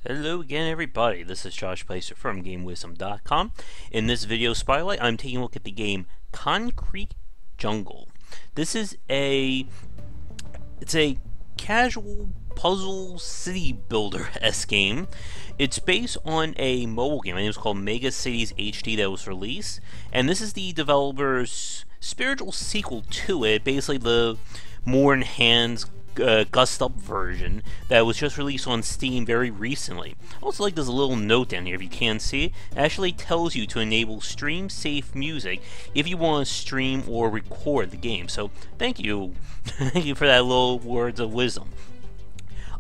Hello again everybody, this is Josh Placer from GameWisdom.com. In this video spotlight, I'm taking a look at the game Concrete Jungle. This is it's a casual puzzle city builder-esque game. It's based on a mobile game. I think it was called Mega Cities HD that was released, and this is the developer's spiritual sequel to it, basically the more enhanced gussed up version that was just released on Steam very recently. Also, like, there's a little note down here, if you can see it. It actually tells you to enable stream safe music if you want to stream or record the game. So thank you thank you for that little words of wisdom.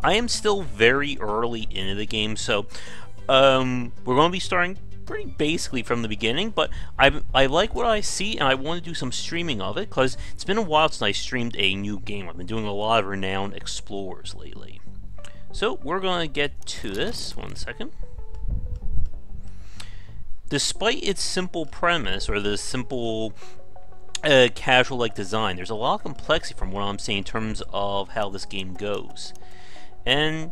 I am still very early into the game, so we're going to be starting pretty basically from the beginning, but I like what I see, and I want to do some streaming of it, because it's been a while since I streamed a new game. I've been doing a lot of Renowned Explorers lately. So, we're going to get to this. One second. Despite its simple premise, or the simple casual-like design, there's a lot of complexity from what I'm seeing in terms of how this game goes. And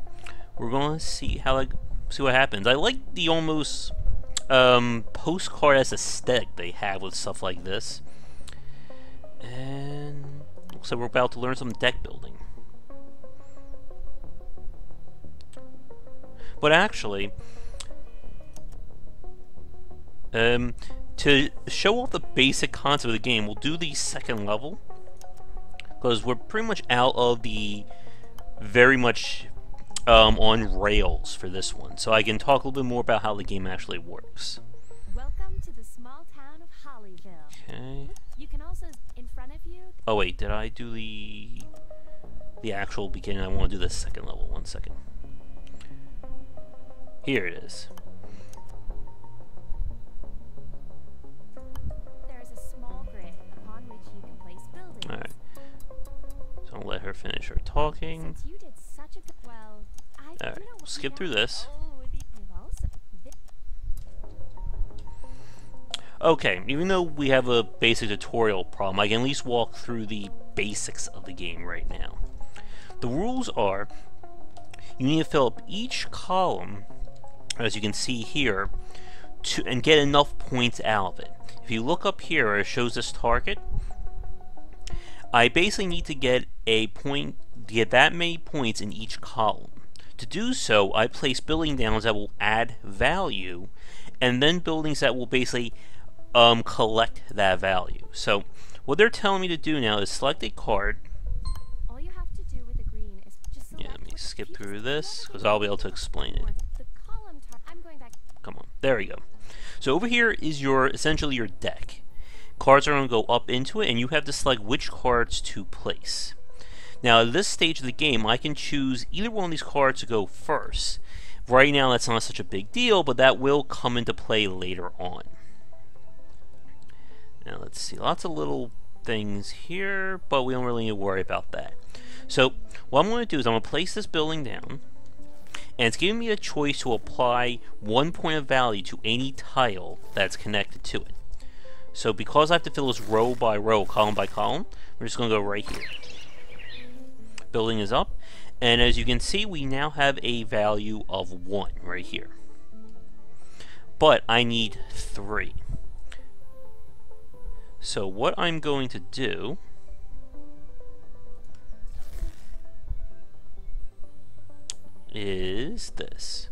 we're going to see what happens. I like the almost postcard as aesthetic they have with stuff like this. And looks like we're about to learn some deck building. But actually, to show off the basic concept of the game, we'll do the second level, because we're pretty much out of the very much on rails for this one, so I can talk a little bit more about how the game actually works. Welcome to the small town of Hollyville. Okay. You can also, in front of you. Oh wait, did I do the actual beginning? I want to do the second level. One second. Here it is. There is a small grid upon which you can place buildings. All right. So I'll let her finish her talking. Since you did such a good, well, All right, we'll skip through this. Okay, even though we have a basic tutorial problem, I can at least walk through the basics of the game right now. The rules are, you need to fill up each column, as you can see here, and get enough points out of it. If you look up here, it shows this target. I basically need to get that many points in each column. To do so, I place building downs that will add value, and then buildings that will basically collect that value. So what they're telling me to do now is select a card. All you have to do with the green is just select. Yeah, let me skip through this because I'll be able to explain it. I'm going back. Come on, there we go. So over here is essentially your deck. Cards are going to go up into it, and you have to select which cards to place. Now, at this stage of the game, I can choose either one of these cards to go first. Right now, that's not such a big deal, but that will come into play later on. Now, let's see. Lots of little things here, but we don't really need to worry about that. So, what I'm going to do is I'm going to place this building down, and it's giving me a choice to apply 1 point of value to any tile that's connected to it. So, because I have to fill this row by row, column by column, we're just going to go right here. Building is up, and as you can see, we now have a value of 1 right here. But I need 3. So what I'm going to do is this.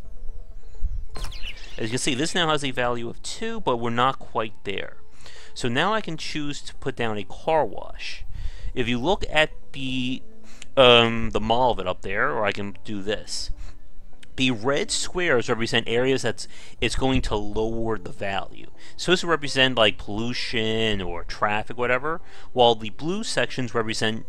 As you can see, this now has a value of 2, but we're not quite there. So now I can choose to put down a car wash. If you look at the model of it up there, or I can do this. The red squares represent areas it's going to lower the value. So this will represent like pollution or traffic, whatever, while the blue sections represent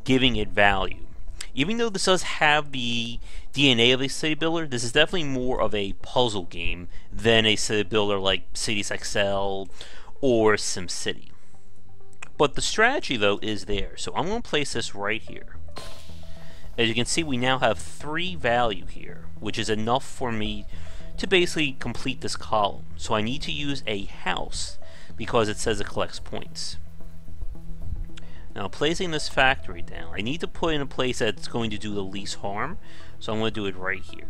giving it value. Even though this does have the DNA of a city builder, this is definitely more of a puzzle game than a city builder like Cities XL or SimCity. But the strategy, though, is there. So I'm going to place this right here. As you can see, we now have 3 value here, which is enough for me to basically complete this column. So I need to use a house because it says it collects points. Now, placing this factory down, I need to put in a place that's going to do the least harm, so I'm going to do it right here.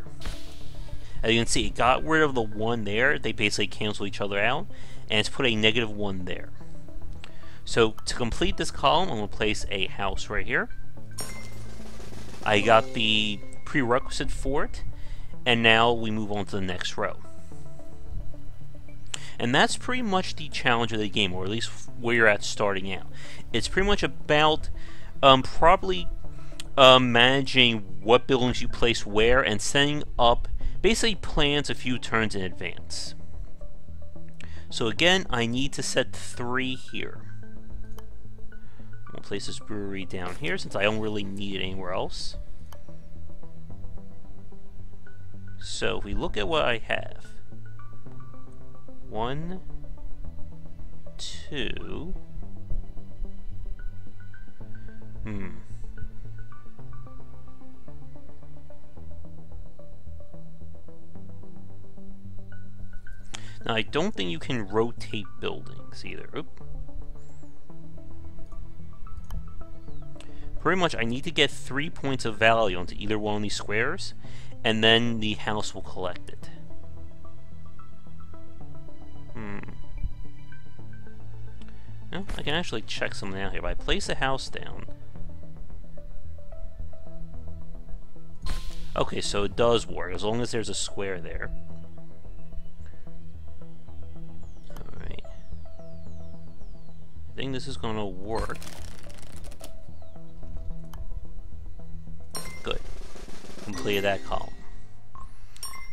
As you can see, it got rid of the 1 there. They basically cancel each other out, and it's put a -1 there. So to complete this column, I'm going to place a house right here. I got the prerequisite for it, and now we move on to the next row. And that's pretty much the challenge of the game, or at least where you're at starting out. It's pretty much about probably managing what buildings you place where and setting up basically plans a few turns in advance. So again, I need to set 3 here. I'll place this brewery down here since I don't really need it anywhere else. So if we look at what I have, 1, 2. Now I don't think you can rotate buildings either. Oop. Pretty much I need to get 3 points of value onto either one of these squares, and then the house will collect it. No, I can actually check something out here. If I place a house down... Okay, so it does work, as long as there's a square there. Alright. I think this is gonna work. Good. Completed that column.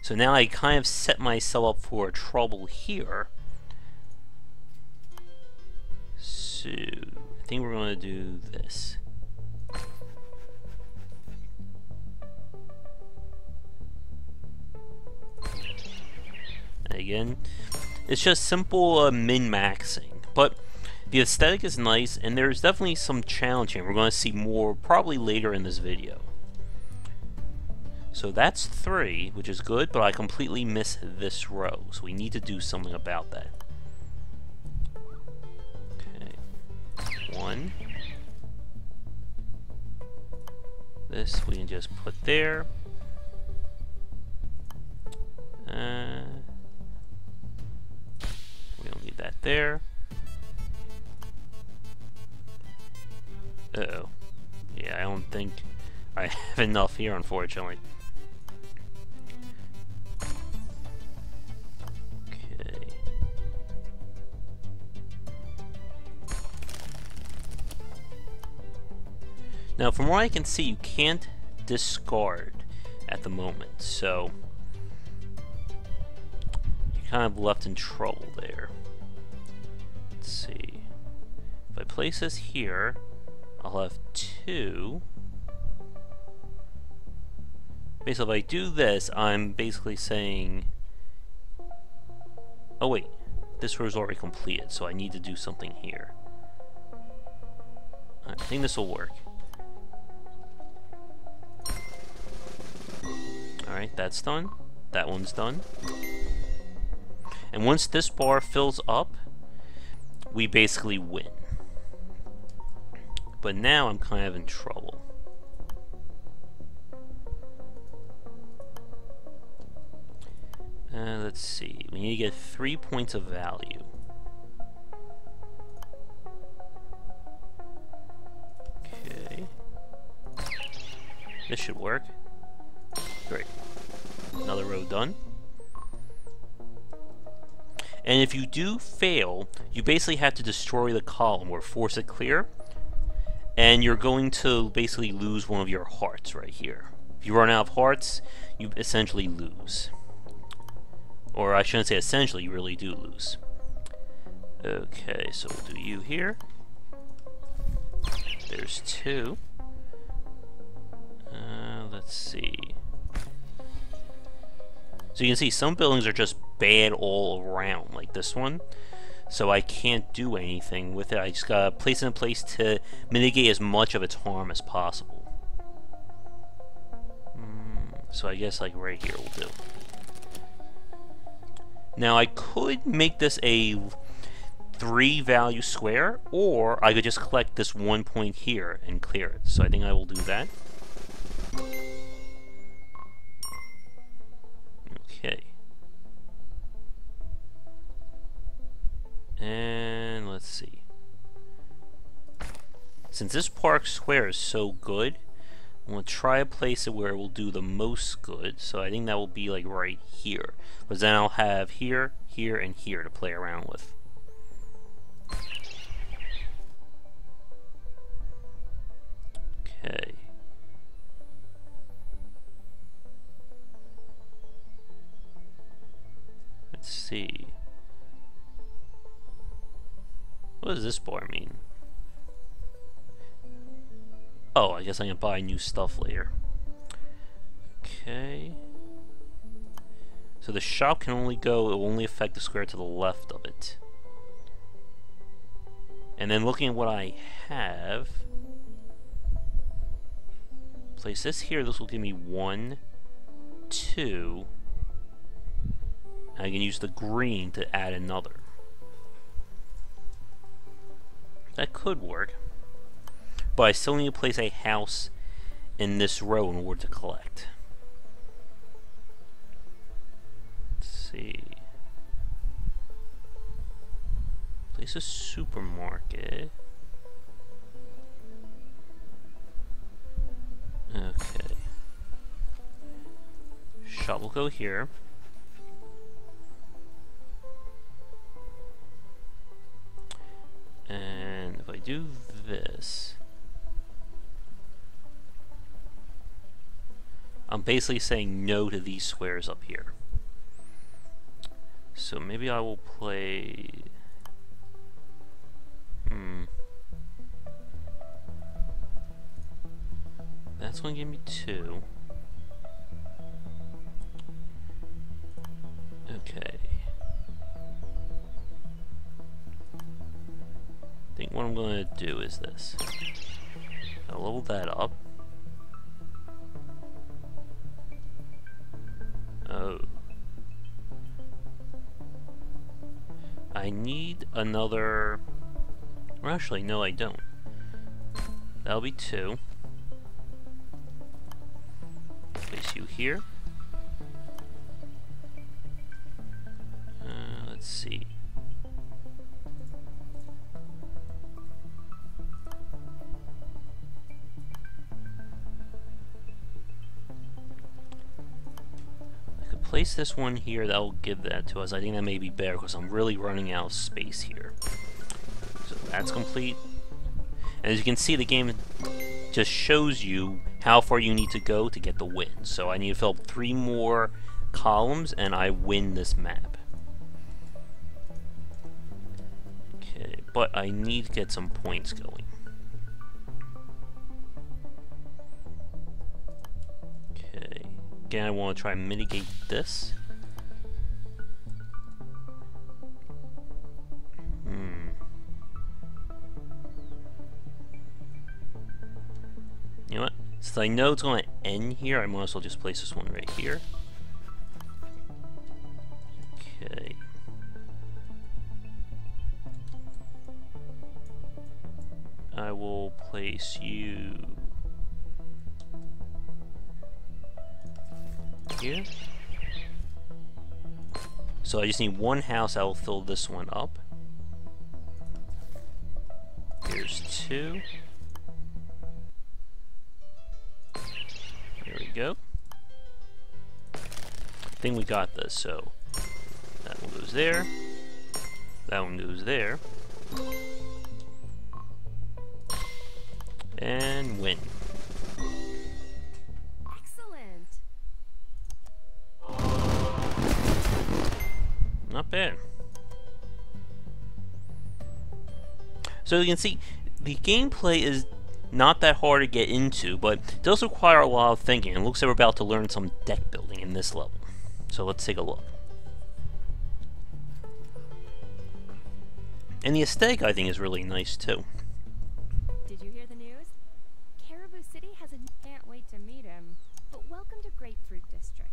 So now I kind of set myself up for trouble here. So, I think we're going to do this. And again, it's just simple min-maxing, but the aesthetic is nice, and there's definitely some challenging. We're going to see more probably later in this video. So that's 3, which is good, but I completely miss this row, so we need to do something about that. 1. This we can just put there. We don't need that there. Uh-oh. Yeah, I don't think I have enough here, unfortunately. Now, from what I can see, you can't discard at the moment, so you're kind of left in trouble there. Let's see. If I place this here, I'll have 2. Basically, if I do this, I'm basically saying... Oh wait, this row is already completed, so I need to do something here. I think this will work. Alright, that's done. That one's done. And once this bar fills up, we basically win. But now I'm kind of in trouble. Let's see. We need to get 3 points of value. Okay. This should work. Great. Another row done. And if you do fail, you basically have to destroy the column or force it clear. And you're going to basically lose one of your hearts right here. If you run out of hearts, you essentially lose. Or I shouldn't say essentially, you really do lose. Okay, so we'll do you here. There's 2. Let's see. So you can see some buildings are just bad all around, like this one. So I can't do anything with it. I just gotta place it in place to mitigate as much of its harm as possible. So I guess like right here will do. Now I could make this a 3 value square, or I could just collect this 1 point here and clear it. So I think I will do that. Since this park square is so good, I'm going to try to place it where it will do the most good. So I think that will be like right here. But then I'll have here, here, and here to play around with. Okay. Let's see. What does this bar mean? Oh, I guess I can buy new stuff later. Okay. So the shop can only go, it will only affect the square to the left of it. And then looking at what I have, place this here, this will give me 1, 2. And I can use the green to add another. That could work. But I still need to place a house in this row in order to collect. Let's see. Place a supermarket. Okay. Shop will go here. And if I do this, I'm basically saying no to these squares up here. So maybe I will play... That's going to give me 2. Okay. I think what I'm going to do is this. I'll level that up. Oh. I need another... Or actually, no I don't. That'll be 2. Place you here. Let's see. Place this one here, that will give that to us. I think that may be better because I'm really running out of space here. So that's complete. And as you can see, the game just shows you how far you need to go to get the win. So I need to fill up 3 more columns and I win this map. Okay, but I need to get some points going. Okay. Again, I want to try and mitigate this. You know what? Since I know it's going to end here, I might as well just place this one right here. Okay. I will place you here. So I just need 1 house. I will fill this one up. Here's 2. There we go. I think we got this, so that one goes there. That one goes there. And win. Not bad. So you can see, the gameplay is not that hard to get into, but it does require a lot of thinking. It looks like we're about to learn some deck building in this level. So let's take a look. And the aesthetic, I think, is really nice too. Did you hear the news? Caribou City has a... Can't wait to meet him. But welcome to Grapefruit District.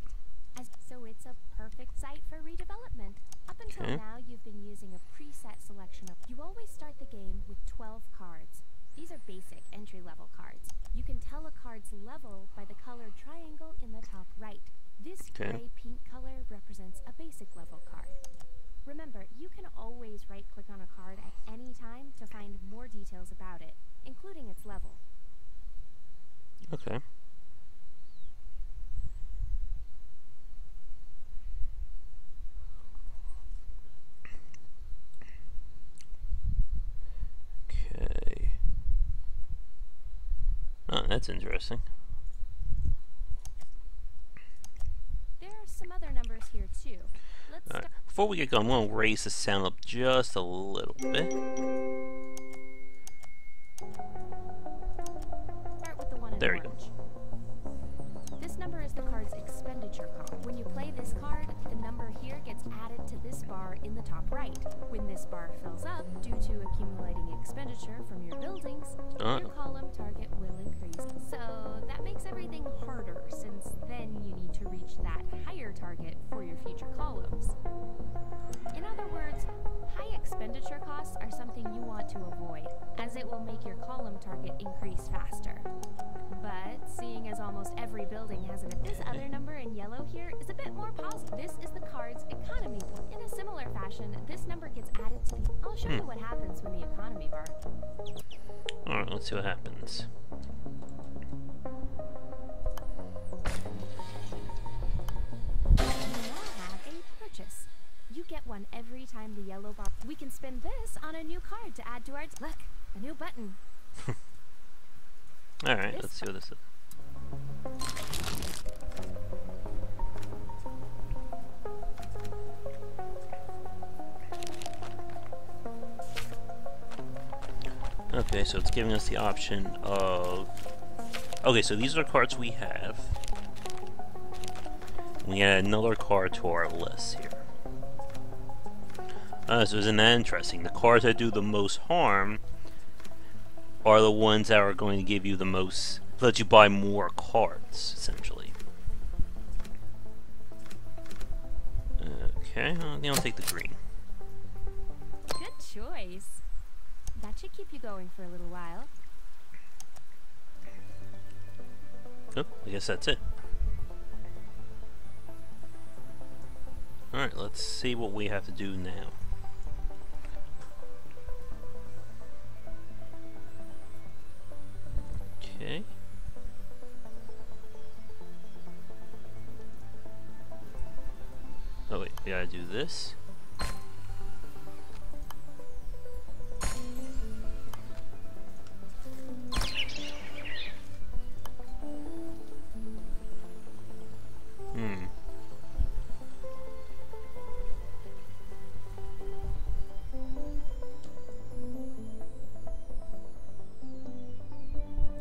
So it's a perfect site for redevelopment. Up until now, you've been using a preset selection of... You always start the game with 12 cards. These are basic entry-level cards. You can tell a card's level by the colored triangle in the top right. This gray-pink color represents a basic level card. Remember, However, you can always right-click on a card at any time to find more details about it, including its level. Okay. Okay. Oh, that's interesting. There are some other numbers here too. Let's Alright. Before we get going, I'm going to raise the sound up just a little bit. start with the one in There you go. orange. This number is the card's expenditure column. When you play this card, the number here gets added to this bar in the top right. When this bar fills up due to accumulating expenditure from your buildings, your column target will increase. So that makes everything harder, since then you need to reach that higher target for your future columns. In other words, high expenditure costs are something you want to avoid, as it will make your column target increase faster. But seeing as almost every building has it, this other number in yellow here is a bit more positive. This is the card's economy point. In a similar fashion, this number gets added to the... I'll show you what happens when the economy bar... Alright, let's see what happens. You now have a purchase. You get one every time the yellow bar... We can spin this on a new card to add to our... Look, a new button. Alright, let's see what this is. Okay, so it's giving us the option of... Okay, so these are the cards we have. We add another card to our list here. So isn't that interesting? The cards that do the most harm are the ones that are going to give you the most, let you buy more cards, essentially. Okay, I think I'll take the green. Good choice. That should keep you going for a little while. Oh, I guess that's it. Alright, let's see what we have to do now. Okay. Oh wait, we gotta do this.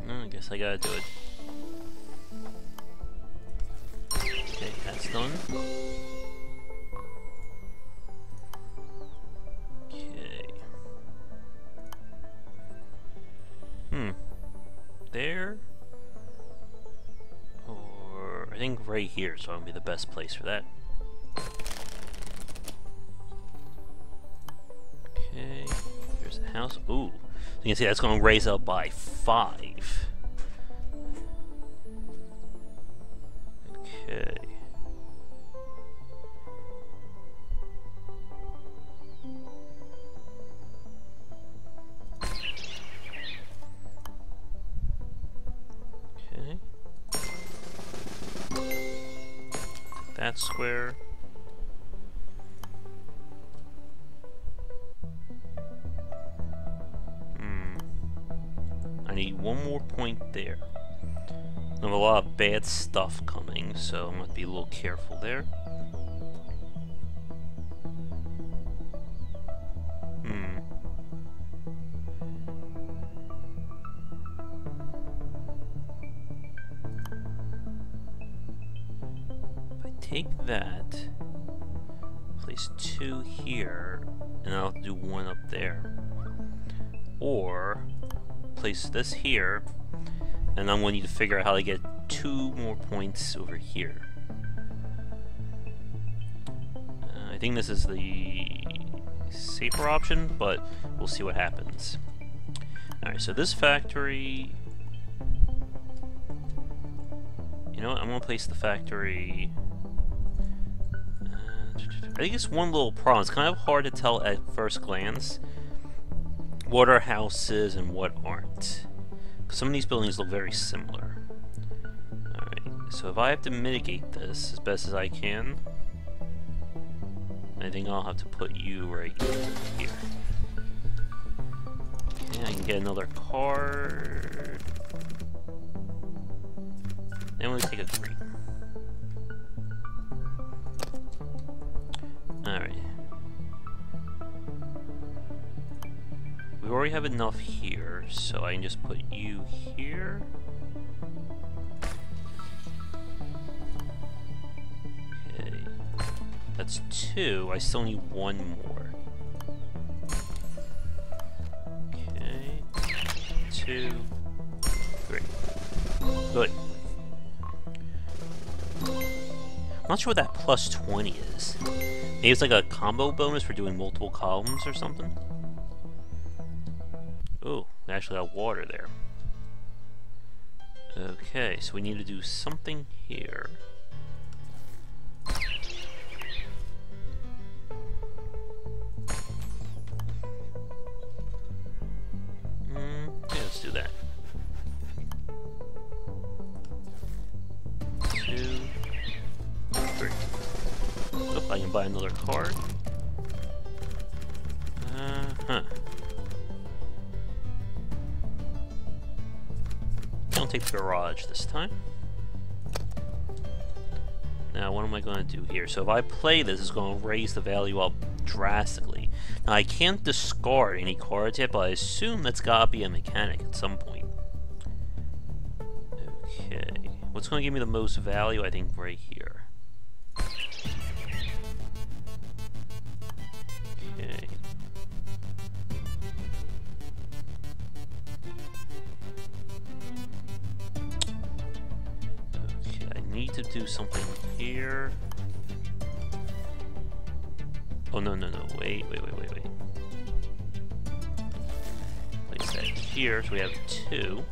I guess I gotta do it. Okay, that's done. Okay. There. Or I think right here is gonna be the best place for that. Okay. There's a house. Ooh. You can see that's gonna raise up by 5. Okay. Okay. That square. I need one more point there. I have a lot of bad stuff coming, so I'm going to be a little careful there. If I take that, place 2 here, and I'll do 1 up there. Or place this here, and I'm going to need to figure out how to get 2 more points over here. I think this is the safer option, but we'll see what happens. Alright, so this factory... You know what, I'm going to place the factory... I think it's one little problem. It's kind of hard to tell at first glance what are houses and what aren't. Some of these buildings look very similar. Alright, so if I have to mitigate this as best as I can, I think I'll have to put you right here. Okay, I can get another card. Then we'll take a green. Alright. We already have enough here, so I can just put you here. Okay. That's 2. I still need 1 more. Okay. 2. 3. Good. I'm not sure what that plus 20 is. Maybe it's like a combo bonus for doing multiple columns or something? Oh, we actually got water there. Okay, so we need to do something here. Yeah, let's do that. 2, 3. Oh, I can buy another card. Don't take the garage this time. Now, what am I going to do here? So if I play this, it's going to raise the value up drastically. Now, I can't discard any cards yet, but I assume that's got to be a mechanic at some point. Okay. What's going to give me the most value? I think right here. Okay. Okay, I need to do something here. Oh, no, wait. Place that here, so we have 2.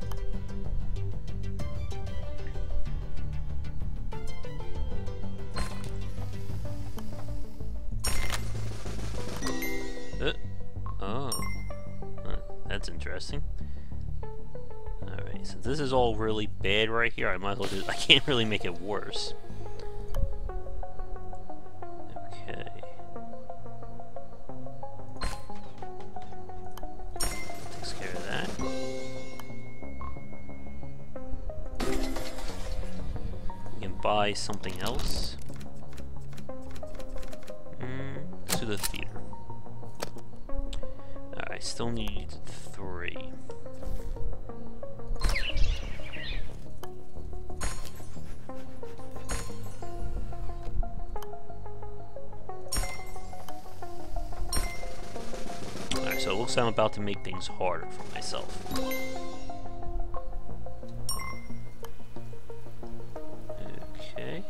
That's interesting. Alright, so this is all really bad right here. I might as well do. I can't really make it worse. Okay. Takes care of that. We can buy something else. To the theater. I still need 3. Alright, so it looks like I'm about to make things harder for myself. Okay.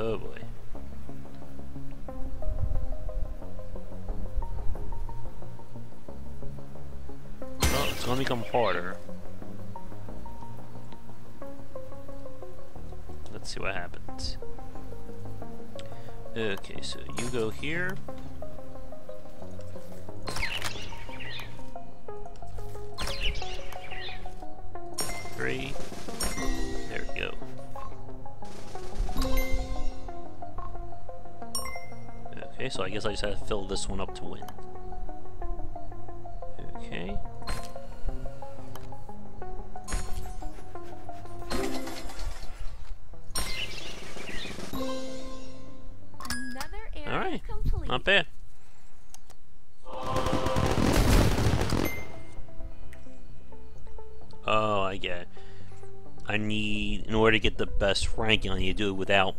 Oh boy. Oh, it's gonna become harder. Let's see what happens. Okay, so you go here. Three. There we go. Okay, so I guess I just have to fill this one up to win. Okay. Another area Alright, complete. not bad. Oh, I get it. I need, in order to get the best ranking, I need to do it without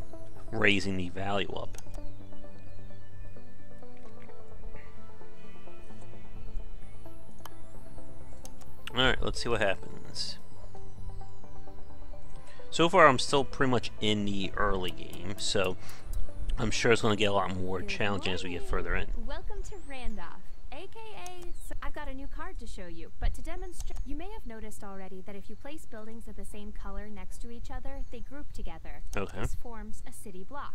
raising the value up. Alright, let's see what happens. So far, I'm still pretty much in the early game, so I'm sure it's going to get a lot more challenging as we get further in. Welcome to Randolph, aka. So I've got a new card to show you, but to demonstrate, you may have noticed already that if you place buildings of the same color next to each other, they group together. Okay. This forms a city block.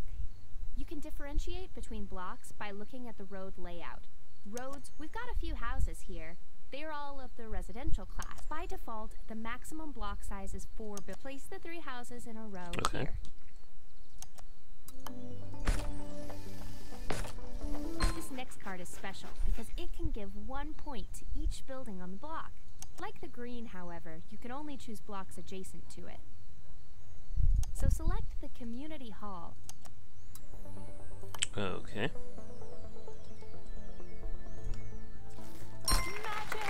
You can differentiate between blocks by looking at the road layout. Roads, we've got a few houses here. They are all of the residential class. By default, the maximum block size is 4. Place the 3 houses in a row here. This next card is special because it can give 1 point to each building on the block. Like the green, however, you can only choose blocks adjacent to it. So select the community hall. Okay. Magic!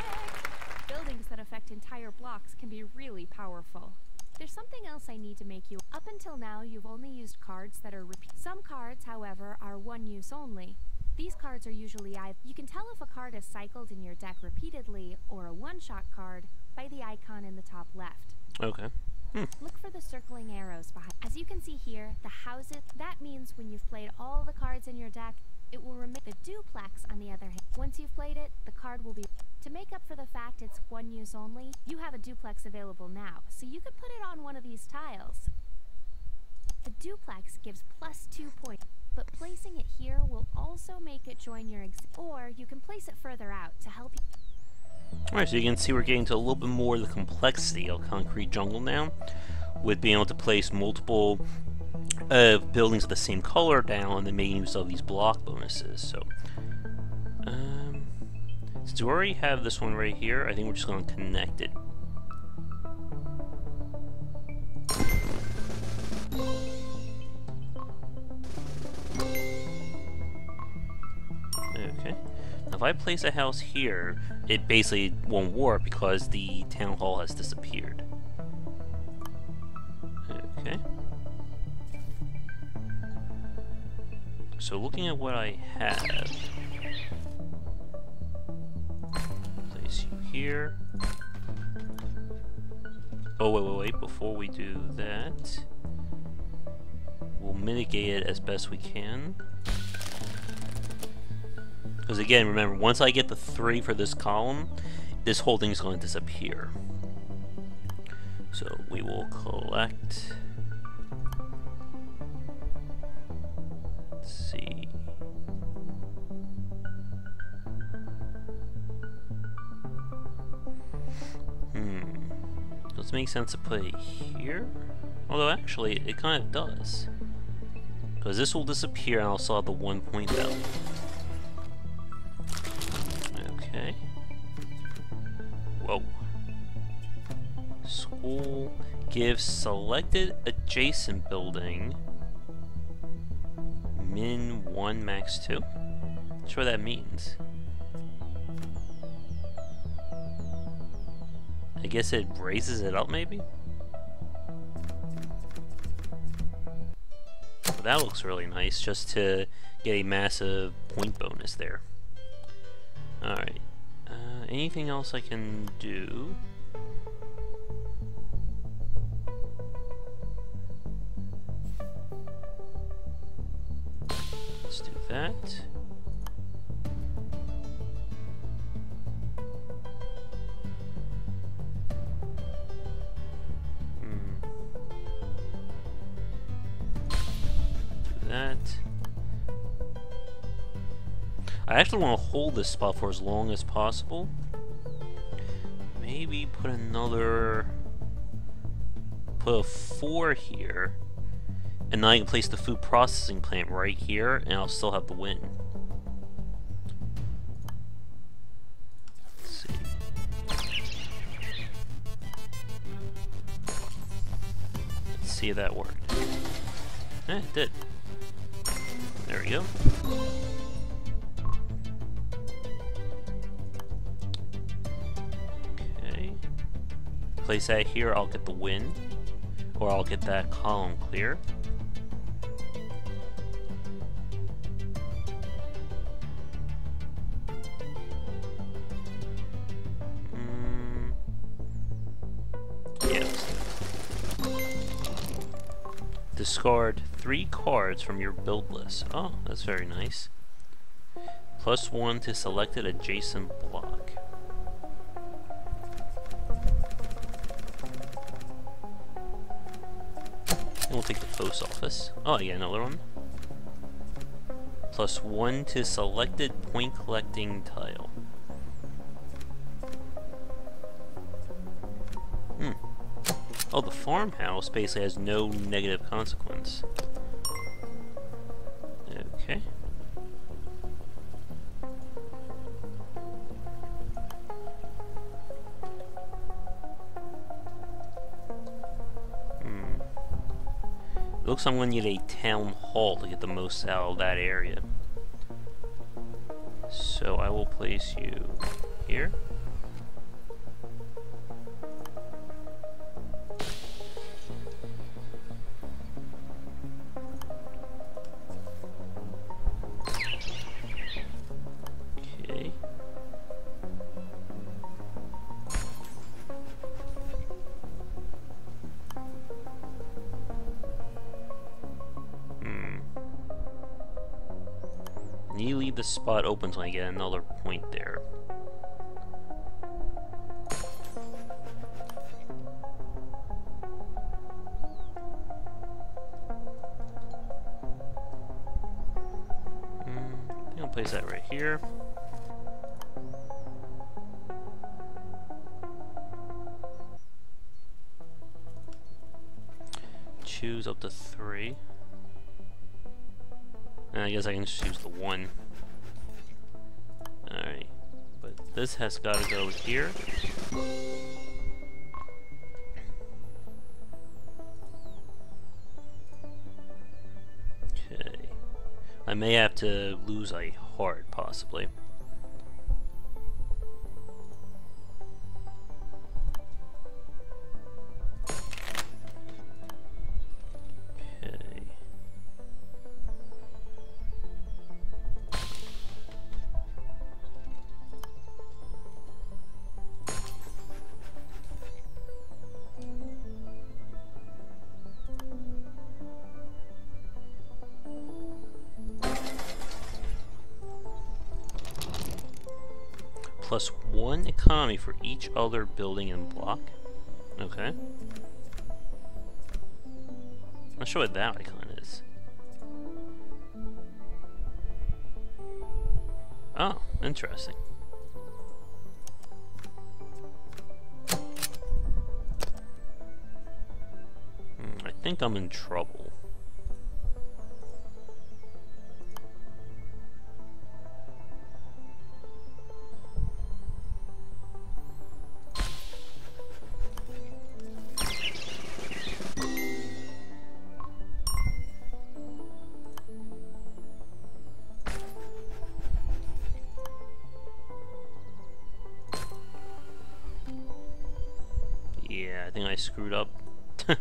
Buildings that affect entire blocks can be really powerful. There's something else I need to make you. Up until now, you've only used cards that are repeat. Some cards, however, are one use only. These cards are usually you can tell if a card is cycled in your deck repeatedly or a one-shot card by the icon in the top left. Okay. Look for the circling arrows behind. As you can see here, the houses, that means when you've played all the cards in your deck, it will remain. The duplex, on the other hand, once you've played it, the card will be. To make up for the fact it's one use only, you have a duplex available now, so you could put it on one of these tiles. The duplex gives +2 points, but placing it here will also make it join your or you can place it further out to help you. Alright, so you can see we're getting to a little bit more of the complexity of Concrete Jungle now, with being able to place multiple buildings of the same color down and then making use of these block bonuses. So, since we already have this one right here, I think we're just going to connect it. Okay. Now if I place a house here, it basically won't work because the town hall has disappeared. Okay. So looking at what I have, place you here. Oh wait, before we do that, we'll mitigate it as best we can. Because again, remember, once I get the 3 for this column, this whole thing is going to disappear. So we will collect. Let's see. Does it make sense to put it here? Although actually, it kind of does. Because this will disappear and I'll still have the 1 point value. Okay. Whoa. School gives selected adjacent building min 1 max 2. Not sure what that means. I guess it raises it up maybe? Well, that looks really nice just to get a massive point bonus there. Alright. Anything else I can do? Let's do that. Do that. I actually want to hold this spot for as long as possible. Maybe put a 4 here, and then I can place the food processing plant right here, and I'll still have the win. Let's see. Let's see if that worked. It did. There we go. Place that here, I'll get the win, or I'll get that column clear. Yeah. Discard 3 cards from your build list. Oh, that's very nice. +1 to selected adjacent block. take the post office. Oh, yeah, another one. +1 to selected point collecting tile. Oh, the farmhouse basically has no negative consequence. Okay. It looks like I'm going to need a town hall to get the most out of that area. So I will place you here. Okay. You leave the spot open until I get another point there. I think I'll place that right here. Choose up to 3. I guess I can just choose the 1. Alright. But this has got to go here. Okay. I may have to lose a heart, possibly. +1 economy for each other building and block. Okay. Not sure what that icon is. Oh, interesting. I think I'm in trouble. Yeah, I think I screwed up. Yeah,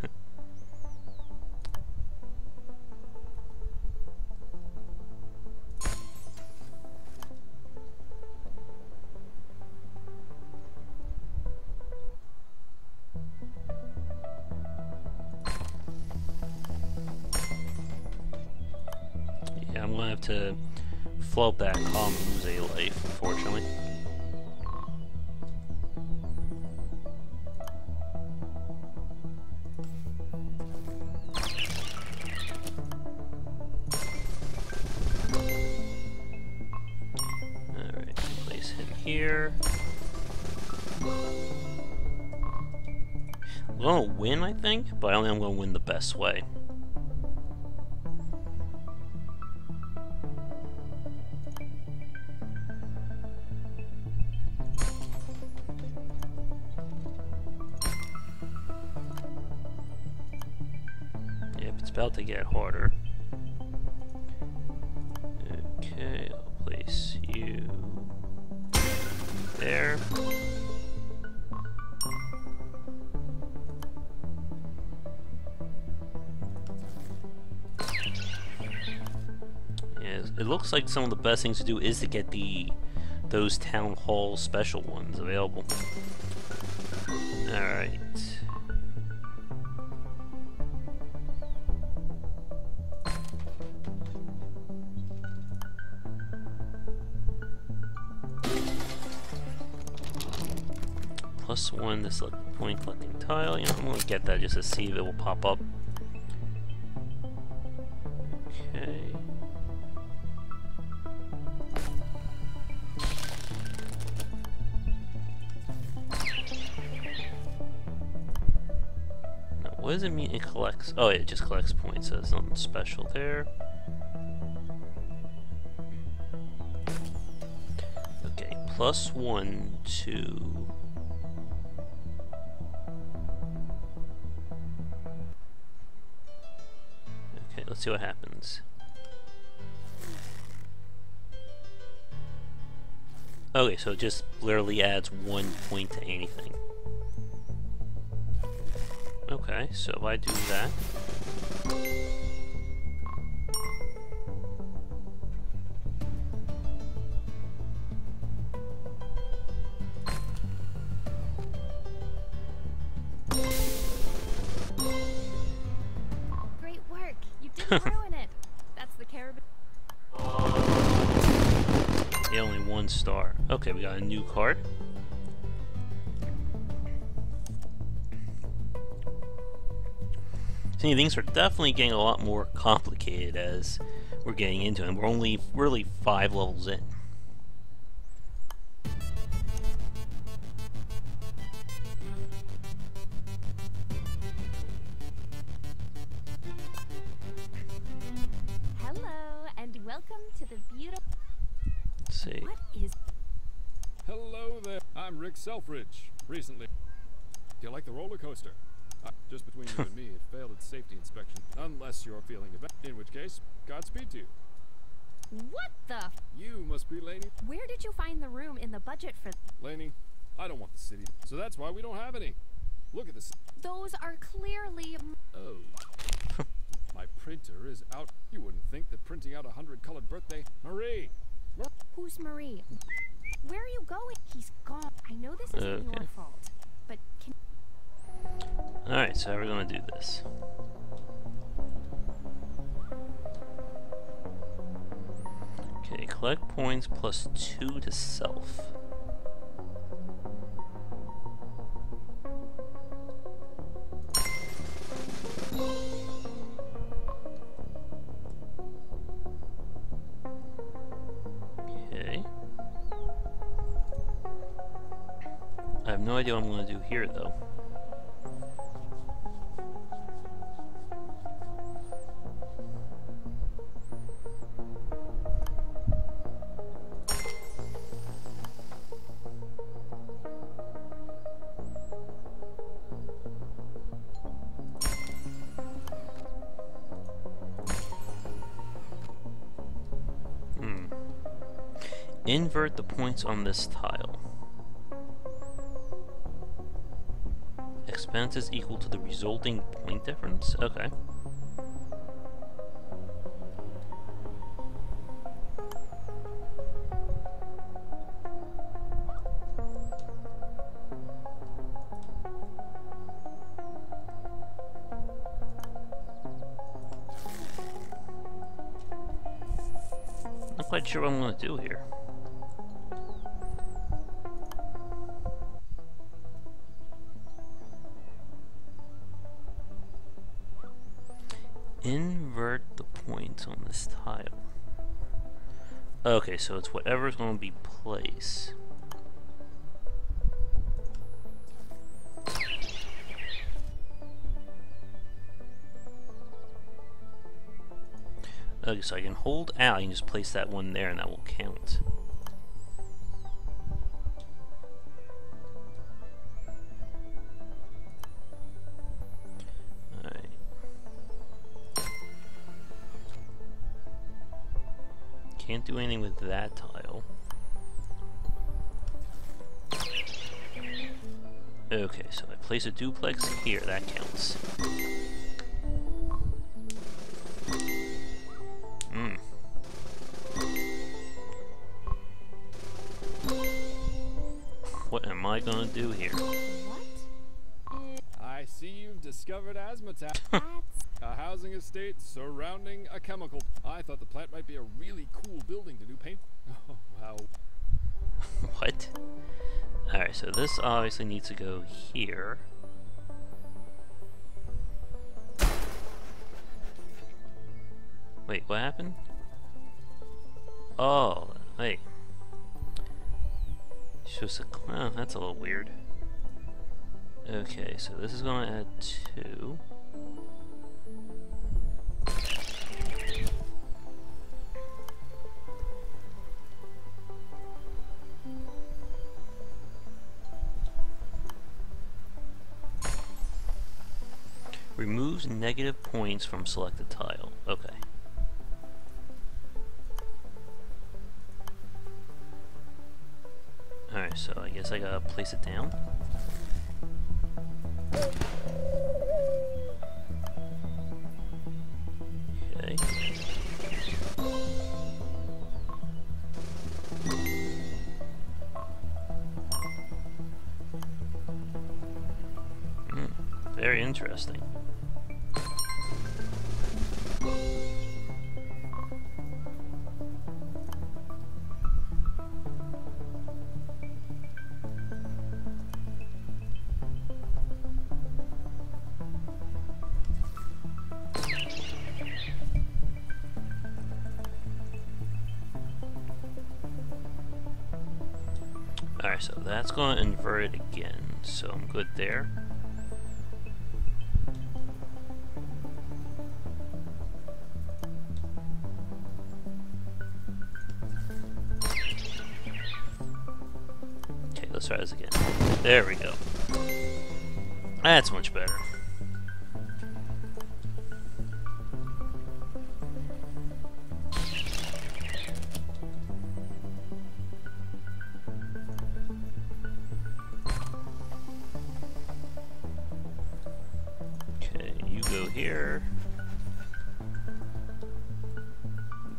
I'm gonna have to float that column and lose a life, unfortunately. Here. I'm gonna win, I think, but I don't think I'm gonna win the best way. Yep, it's about to get harder. Okay, I'll place you there. Yeah, it looks like some of the best things to do is to get those town hall special ones available. Alright. +1 this point collecting tile. You know, I'm gonna get that just to see if it will pop up. Okay. Now, what does it mean it collects? Oh, it just collects points, so there's nothing special there. Okay, +1 to... Okay, let's see what happens. Okay, so it just literally adds 1 point to anything. Okay, so if I do that... Great work. You didn't ruin it. That's the Caribou. Yeah, only 1 star. Okay, we got a new card. See, things are definitely getting a lot more complicated as we're getting into them. We're only really 5 levels in. Hello, and welcome to the beautiful. Let's see. What is? Hello there. I'm Rick Selfridge. Recently. Do you like the roller coaster? Just between you and me, it failed its safety inspection. Unless you're feeling it. In which case, Godspeed to you. What the? You must be Lainey. Where did you find the room in the budget for? Lainey, I don't want the city. So that's why we don't have any. Look at this. Those are clearly. Oh. My printer is out. You wouldn't think that printing out 100 colored birthday. Marie! Who's Marie? Where are you going? He's gone. I know this isn't Okay. your fault, but can. Alright, so how are we gonna do this? Okay, collect points +2 to self. Okay. I have no idea what I'm gonna do here though. Invert the points on this tile. Expenses equal to the resulting point difference? Okay. Not quite sure what I'm going to do here. Invert the points on this tile. Okay, so it's whatever's going to be placed. Okay, so I can hold out and just place that one there and that will count. Alright. Can't do anything with that tile. Okay, so I place a duplex here, that counts. What am I gonna do here? What? I see you've discovered Asmatap, That's. a housing estate surrounding a chemical. I thought the plant might be a really cool building to do paint. Oh, wow. What? Alright, so this obviously needs to go here. Wait, what happened? Oh, wait. Shows a... Oh, that's a little weird. Okay, so this is going to add 2. Removes negative points from selected tile. Okay. Alright, so I guess I gotta place it down. Okay. Very interesting. Alright, so that's going to invert it again, so I'm good there. Okay, let's try this again. There we go. That's much better. Here.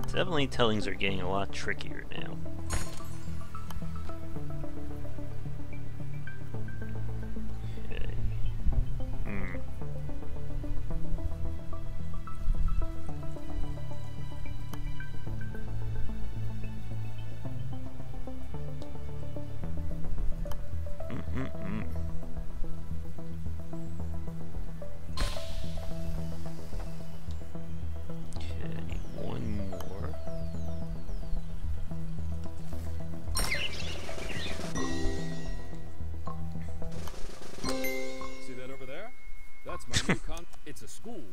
Definitely tellings are getting a lot trickier now. Okay. It's a school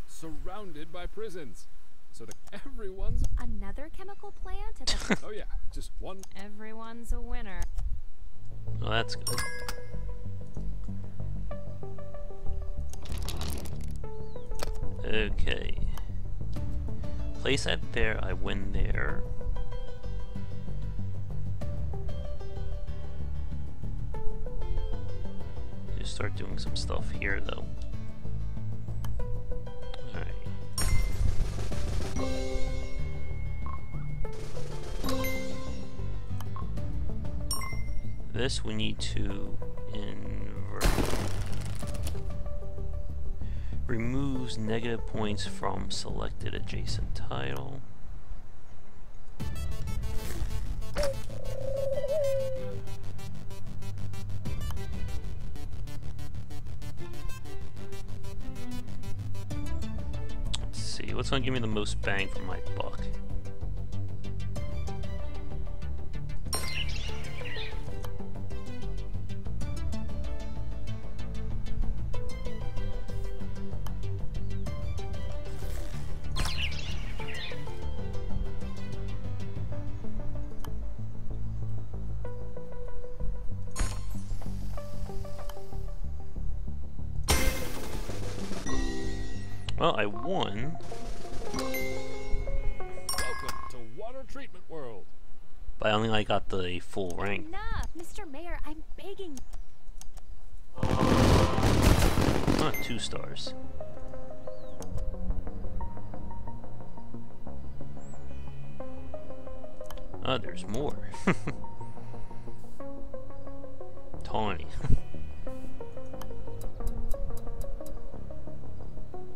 surrounded by prisons, so that everyone's Another chemical plant at the oh yeah, just one. Everyone's a winner. Well, that's good. Okay. Place that there, I win there. Just start doing some stuff here though. This we need to invert. Removes negative points from selected adjacent tile. Let's see, what's gonna give me the most bang for my buck? Well, I won. Welcome to Water Treatment World. But I only got the full rank. Enough! Mr. Mayor, I'm begging. Not 2 stars. Oh, there's more. Tawny.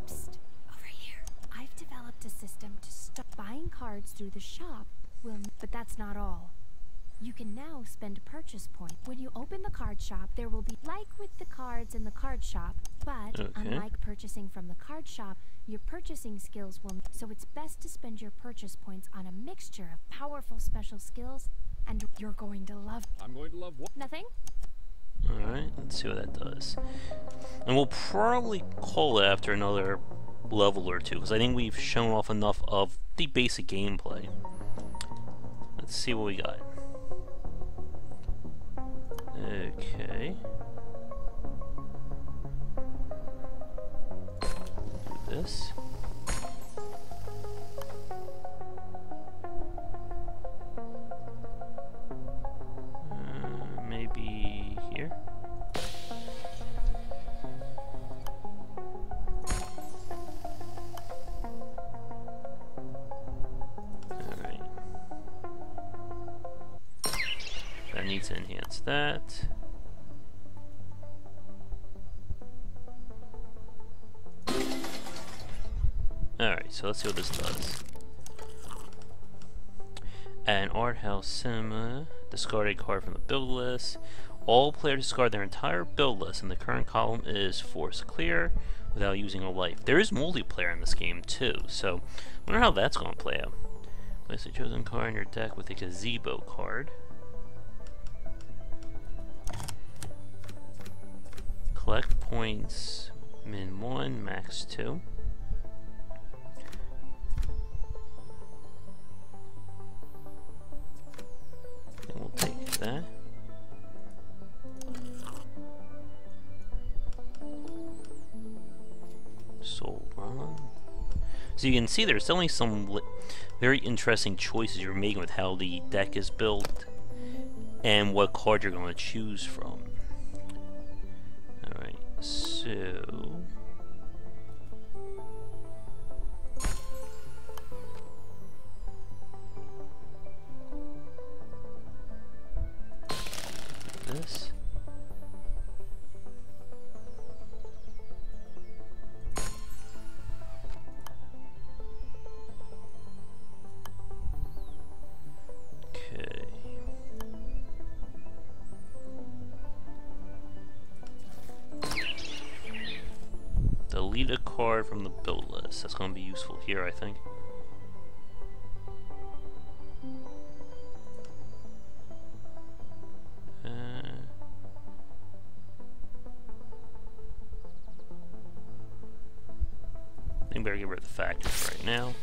Psst, over here. I've developed a system to stop buying cards through the shop. But that's not all. You can now spend purchase points. When you open the card shop, there will be like with the cards in the card shop, but unlike purchasing from the card shop, your purchasing skills will. So it's best to spend your purchase points on a mixture of powerful special skills, and you're going to love. I'm going to love what? Nothing? Alright, let's see what that does. And we'll probably call it after another level or two, because I think we've shown off enough of the basic gameplay. Let's see what we got. Okay. Do this. Maybe here. Alright. That needs to enhance that. Alright, so let's see what this does. At an art house cinema, discard a card from the build list. All players discard their entire build list, and the current column is forced clear without using a life. There is multiplayer in this game too, so I wonder how that's going to play out. Place a chosen card in your deck with a gazebo card. Collect points, min 1, max 2. And we'll take that. Soul Run. So you can see there's only some very interesting choices you're making with how the deck is built and what card you're going to choose from. Alright, so... this. Okay. Delete a card from the build list. That's going to be useful here, I think. I think better get rid of the factors right now.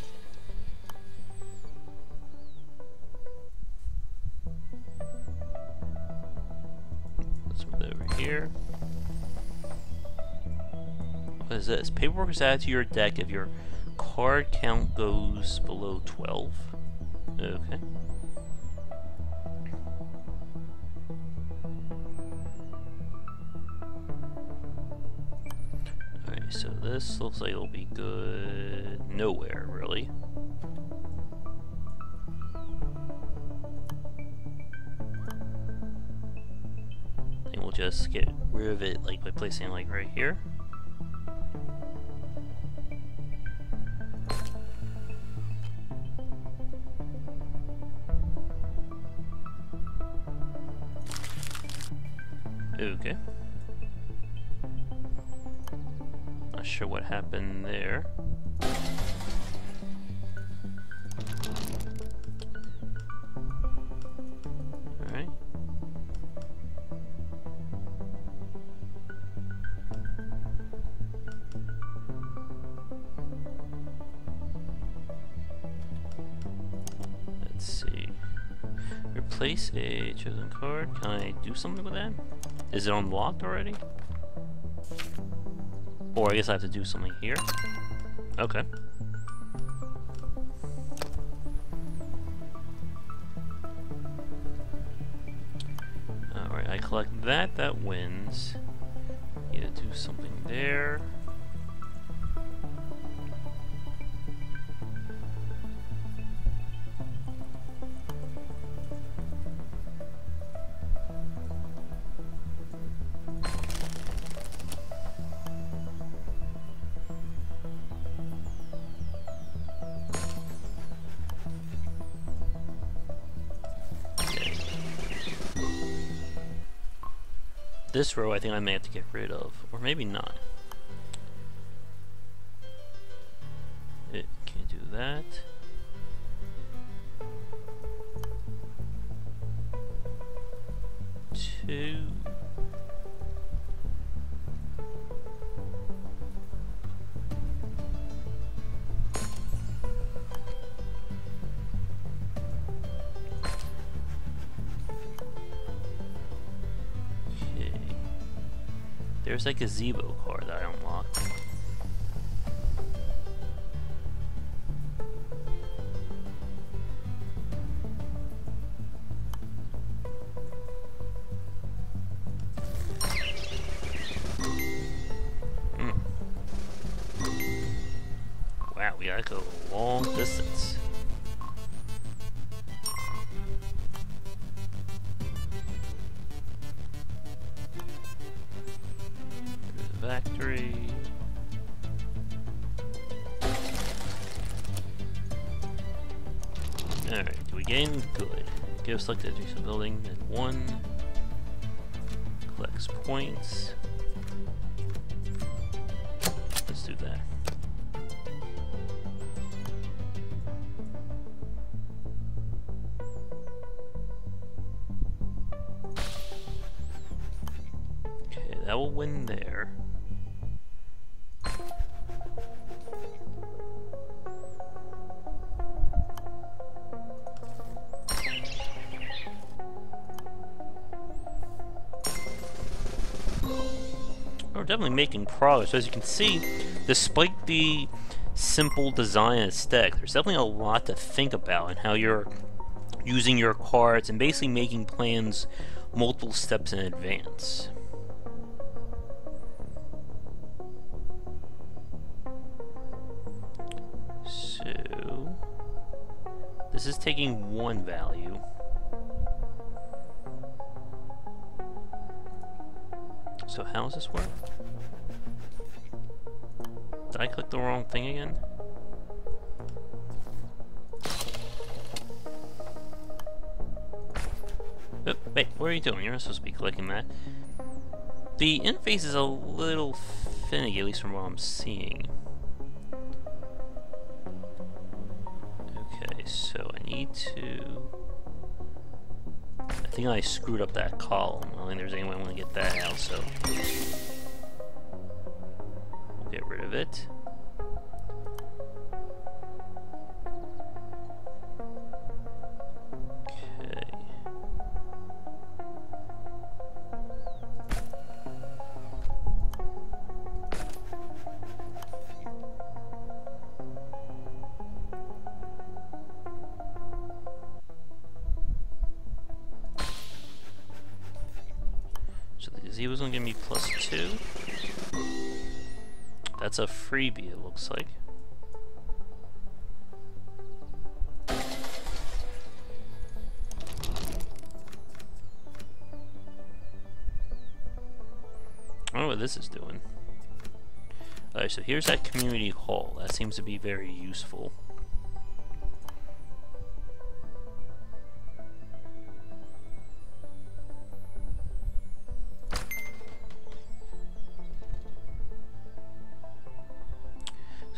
Let's move that over here. What is this? Paperwork is added to your deck if your card count goes below 12. Okay. Alright, so this looks like it'll be good nowhere, really. I think we'll just get rid of it like by placing it like right here. Okay. Not sure what happened there. Alright. Let's see. Replace a chosen card. Can I do something with that? Is it unlocked already? Or I guess I have to do something here. Okay. Alright, I collect that, that wins. Need to do something there. This row I think I may have to get rid of, or maybe not. It can't do that. Two. There's a gazebo card that I unlocked. Wow, we gotta go a long distance. Factory. Alright, do we gain? Good. Give select adjacent building, then 1. Collects points. Let's do that. Okay, that will win there. We're definitely making progress. As you can see, despite the simple design aesthetic, there's definitely a lot to think about and how you're using your cards and basically making plans multiple steps in advance. So, this is taking 1 value. So how does this work? Did I click the wrong thing again? Oh, wait, what are you doing? You're not supposed to be clicking that. The interface is a little finicky, at least from what I'm seeing. Okay, so I need to... I think I screwed up that column. I don't think there's any way I want to get that out, so we'll get rid of it. Okay. So the gazebo's gonna give me +2. That's a freebie, it looks like. I don't know what this is doing. Alright, so here's that community hall. That seems to be very useful.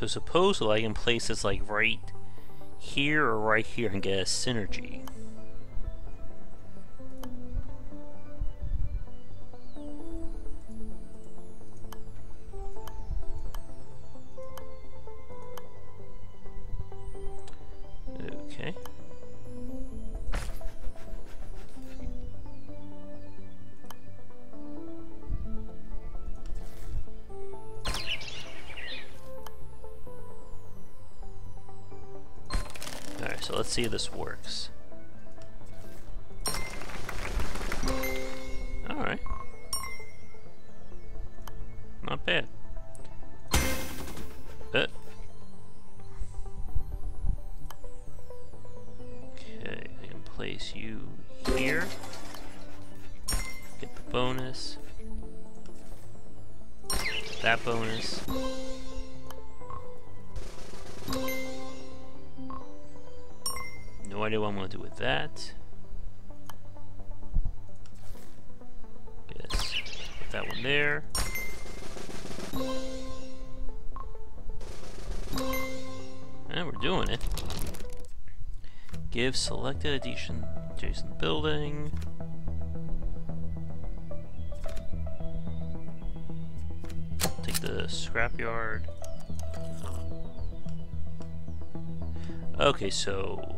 So supposedly I can place this like right here or right here and get a synergy. Okay. Alright, so let's see if this works. Alright. Not bad. Okay, I can place you here. Get the bonus. That bonus. No idea what I'm going to do with that. Yes. that one there. And we're doing it. Give selected adjacent building. Take the scrapyard. Okay, so...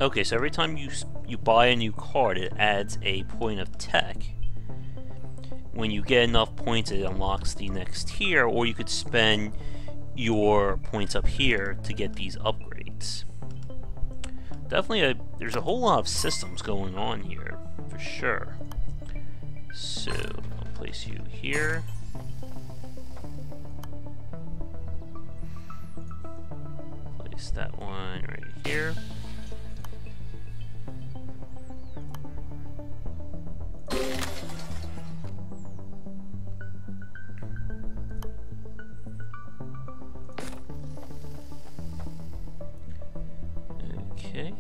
Okay, so every time you buy a new card, it adds a point of tech. When you get enough points, it unlocks the next tier, or you could spend your points up here to get these upgrades. Definitely, there's a whole lot of systems going on here, for sure. So, I'll place you here. Place that one right here. Okay.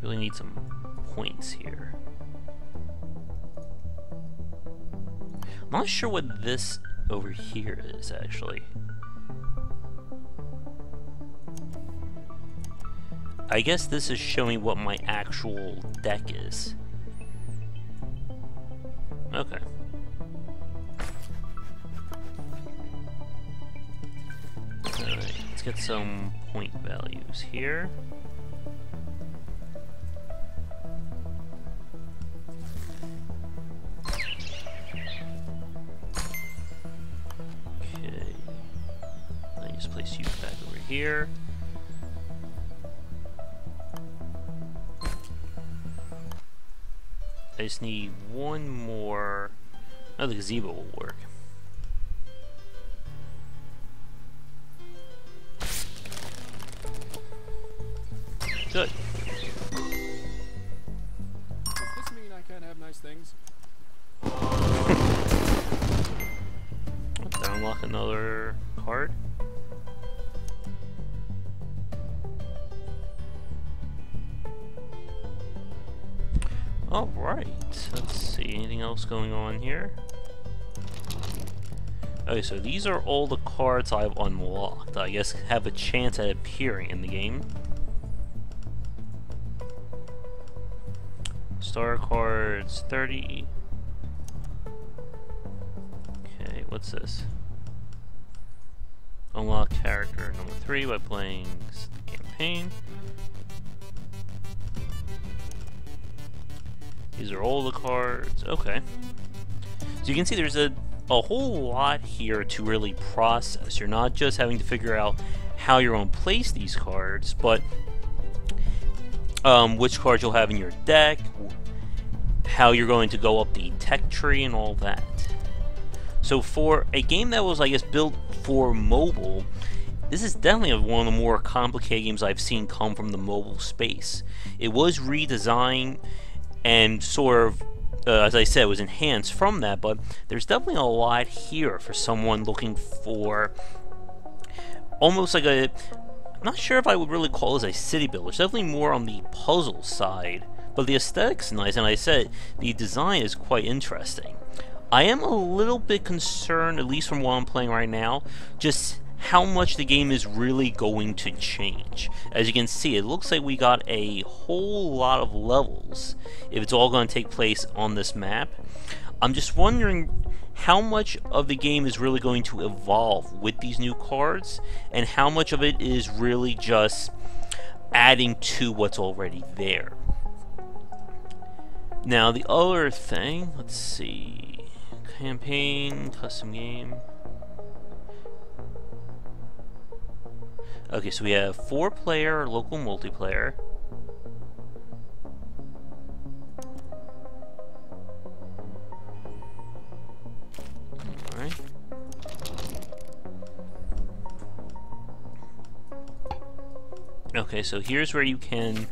Really need some points here. I'm not sure what this over here is, actually. I guess this is showing what my actual deck is. Okay. Alright, let's get some point values here. Okay. Let me just place you back over here. I just need one more. Oh, the gazebo will work. Good. Does this mean I can't have nice things? Let's unlock another card. Alright, let's see, anything else going on here? Okay, so these are all the cards I've unlocked. I guess have a chance at appearing in the game. Star cards 30. Okay, what's this? Unlock character number 3 by playing the campaign. These are all the cards. Okay. So you can see there's a whole lot here to really process. You're not just having to figure out how you're going to place these cards, but which cards you'll have in your deck, how you're going to go up the tech tree, and all that. So for a game that was, I guess, built for mobile, this is definitely one of the more complicated games I've seen come from the mobile space. It was redesigned and sort of, as I said, was enhanced from that, but there's definitely a lot here for someone looking for almost like a... I'm not sure if I would really call this a city builder. It's definitely more on the puzzle side, but the aesthetic's nice, and I said the design is quite interesting. I am a little bit concerned, at least from what I'm playing right now, just how much the game is really going to change. As you can see, it looks like we got a whole lot of levels if it's all going to take place on this map. I'm just wondering how much of the game is really going to evolve with these new cards, and how much of it is really just adding to what's already there. Now, the other thing, let's see, campaign, custom game. Okay, so we have 4-player local multiplayer. Alright. Okay, so here's where you can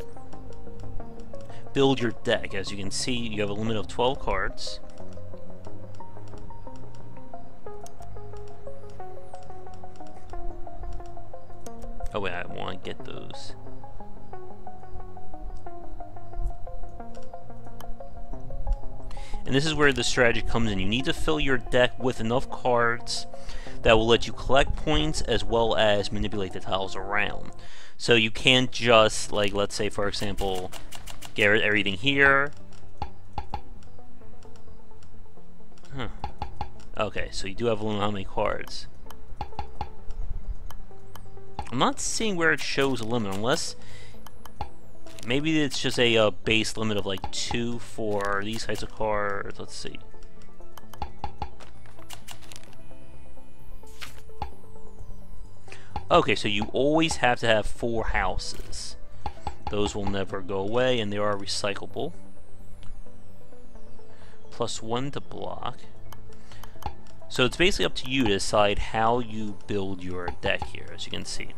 build your deck. As you can see, you have a limit of 12 cards. Oh wait, I want to get those. And this is where the strategy comes in. You need to fill your deck with enough cards that will let you collect points as well as manipulate the tiles around. So you can't just, like, let's say for example, get everything here. Huh. Okay, so you do have a limit on how many cards. I'm not seeing where it shows a limit, unless maybe it's just a base limit of like 2 for these types of cards. Let's see. Okay, so you always have to have 4 houses. Those will never go away, and they are recyclable. +1 to block. So it's basically up to you to decide how you build your deck here, as you can see.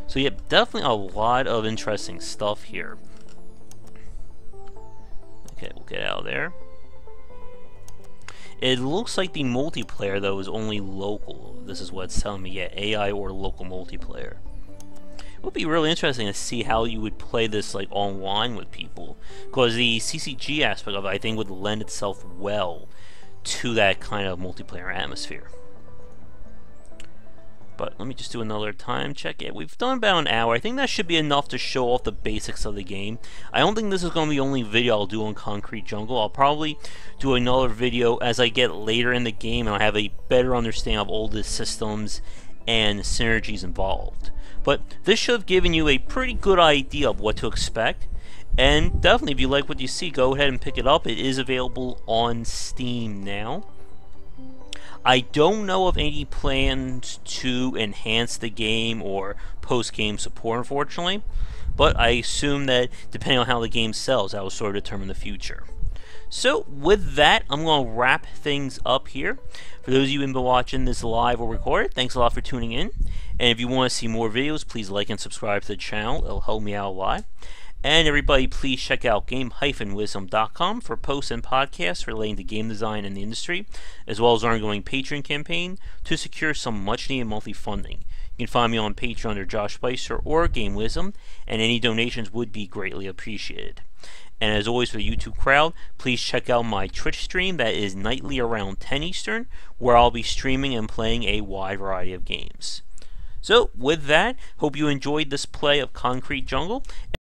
So yeah, definitely a lot of interesting stuff here. Okay, we'll get out of there. It looks like the multiplayer, though, is only local. This is what it's telling me. Yeah, AI or local multiplayer. It would be really interesting to see how you would play this like online with people, because the CCG aspect of it, I think, would lend itself well to that kind of multiplayer atmosphere. But let me just do another time check. Yeah, we've done about an hour. I think that should be enough to show off the basics of the game. I don't think this is going to be the only video I'll do on Concrete Jungle. I'll probably do another video as I get later in the game and I have a better understanding of all the systems and synergies involved. But this should have given you a pretty good idea of what to expect. And definitely, if you like what you see, go ahead and pick it up. It is available on Steam now. I don't know of any plans to enhance the game or post-game support, unfortunately. But I assume that depending on how the game sells, that will sort of determine the future. So with that, I'm going to wrap things up here. For those of you who have been watching this live or recorded, thanks a lot for tuning in. And if you want to see more videos, please like and subscribe to the channel. It'll help me out a lot. And everybody, please check out game-wisdom.com for posts and podcasts relating to game design and the industry, as well as our ongoing Patreon campaign to secure some much-needed monthly funding. You can find me on Patreon under Josh Spicer or Game Wisdom, and any donations would be greatly appreciated. And as always for the YouTube crowd, please check out my Twitch stream that is nightly around 10 Eastern, where I'll be streaming and playing a wide variety of games. So with that, hope you enjoyed this play of Concrete Jungle.